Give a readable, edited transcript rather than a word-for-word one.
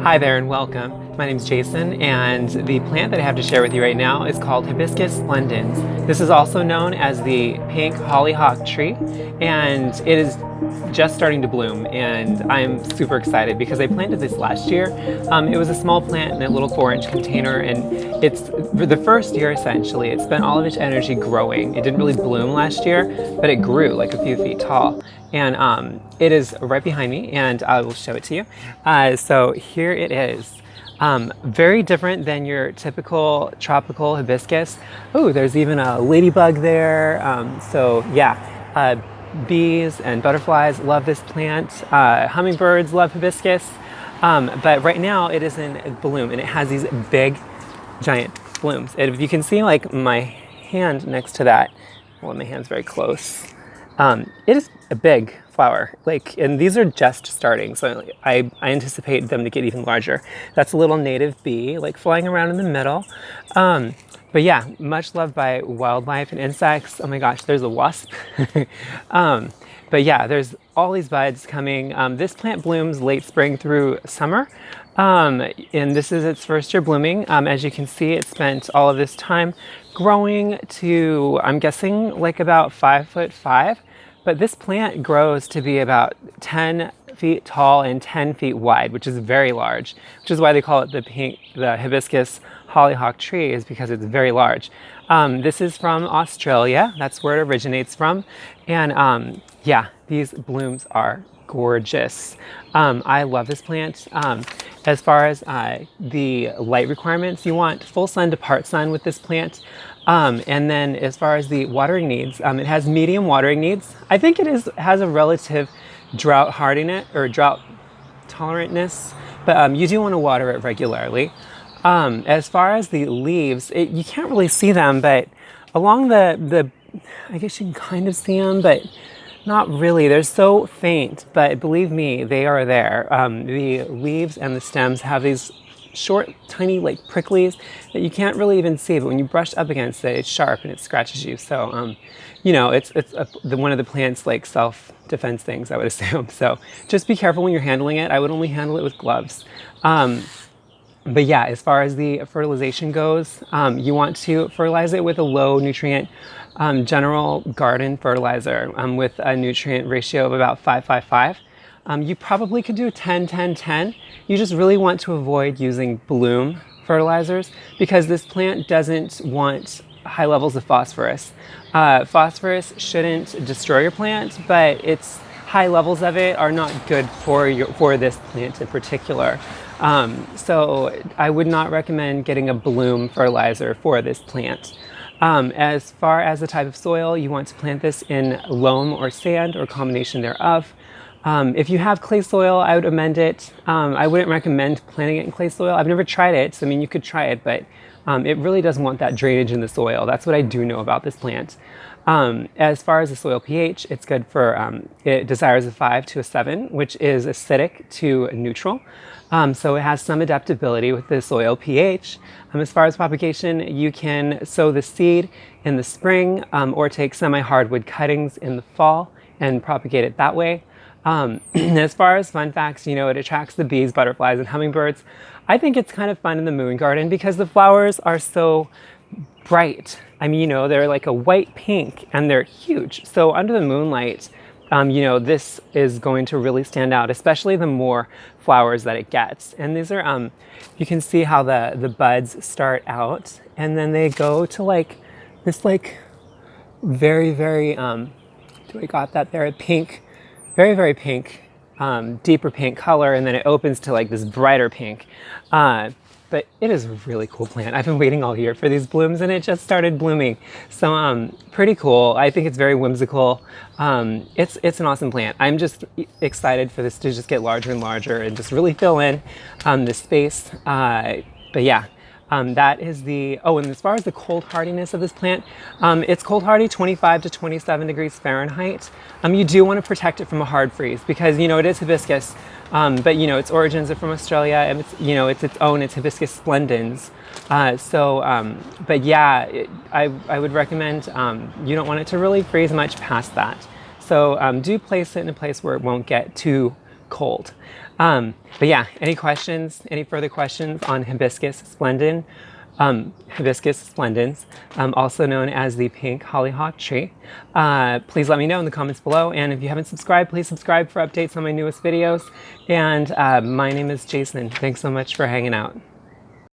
Hi there and welcome. My name is Jason, and the plant that I have to share with you right now is called Hibiscus splendens. This is also known as the pink hollyhock tree, and it is just starting to bloom, and I'm super excited because I planted this last year. It was a small plant in a little 4-inch container, and it's for the first year essentially. It spent all of its energy growing. It didn't really bloom last year, but it grew like a few feet tall. And it is right behind me, and I will show it to you. So here it is. Very different than your typical tropical hibiscus. Oh, there's even a ladybug there. So yeah, bees and butterflies love this plant. Hummingbirds love hibiscus. But right now it is in bloom, and it has these big, giant blooms. And if you can see like my hand next to that, well, my hand's very close. It is a big flower, and these are just starting, so I anticipate them to get even larger. That's a little native bee, flying around in the middle. But yeah, much loved by wildlife and insects. Oh my gosh, there's a wasp. But yeah, there's all these buds coming. This plant blooms late spring through summer. And this is its first year blooming. As you can see, it spent all of this time growing to, I'm guessing, about 5'5". But this plant grows to be about 10 feet tall and 10 feet wide, which is very large, which is why they call it the Hibiscus Hollyhock Tree, is because it's very large. This is from Australia. That's where it originates from. And yeah, these blooms are gorgeous. I love this plant. As far as the light requirements, you want full sun to part sun with this plant. And then as far as the watering needs, it has medium watering needs. I think it has a relative drought hardiness or drought tolerantness, but you do want to water it regularly. As far as the leaves, you can't really see them, but along the I guess you can kind of see them, but not really. They're so faint, but believe me, they are there. The leaves and the stems have these short, tiny, pricklies that you can't really even see, but when you brush up against it, it's sharp and it scratches you. So, it's one of the plant's self-defense things, I would assume. So just be careful when you're handling it. I would only handle it with gloves. But yeah, as far as the fertilization goes, you want to fertilize it with a low nutrient general garden fertilizer with a nutrient ratio of about 5:5:5. You probably could do 10-10-10. You just really want to avoid using bloom fertilizers because this plant doesn't want high levels of phosphorus. Phosphorus shouldn't destroy your plant, but its high levels of it are not good for this plant in particular. So I would not recommend getting a bloom fertilizer for this plant. As far as the type of soil, you want to plant this in loam or sand or a combination thereof. If you have clay soil, I would amend it. I wouldn't recommend planting it in clay soil. I've never tried it, so you could try it, but it really doesn't want that drainage in the soil. That's what I do know about this plant. As far as the soil pH, it's good for, it desires a 5 to a 7, which is acidic to neutral. So it has some adaptability with the soil pH. As far as propagation, you can sow the seed in the spring or take semi-hardwood cuttings in the fall and propagate it that way. As far as fun facts, it attracts the bees, butterflies, and hummingbirds. I think it's kind of fun in the moon garden because the flowers are so bright. They're like a white pink and they're huge. So under the moonlight, this is going to really stand out, especially the more flowers that it gets. And these are, you can see how the buds start out and then they go to this very, very, do I got that there? Pink, very, very pink, deeper pink color, and then it opens to this brighter pink. But it is a really cool plant. I've been waiting all year for these blooms and it just started blooming. So pretty cool. I think it's very whimsical. It's an awesome plant. I'm just excited for this to just get larger and larger and just really fill in the space. But yeah. That is and as far as the cold hardiness of this plant, it's cold hardy 25 to 27 degrees Fahrenheit. You do want to protect it from a hard freeze because, it is hibiscus, but, its origins are from Australia and it's Hibiscus splendens. But yeah, I would recommend, you don't want it to really freeze much past that. So do place it in a place where it won't get too cold. But yeah, any questions, any further questions on Hibiscus Hibiscus splendens, also known as the pink hollyhock tree, please let me know in the comments below. And if you haven't subscribed, please subscribe for updates on my newest videos. And my name is Jason. Thanks so much for hanging out.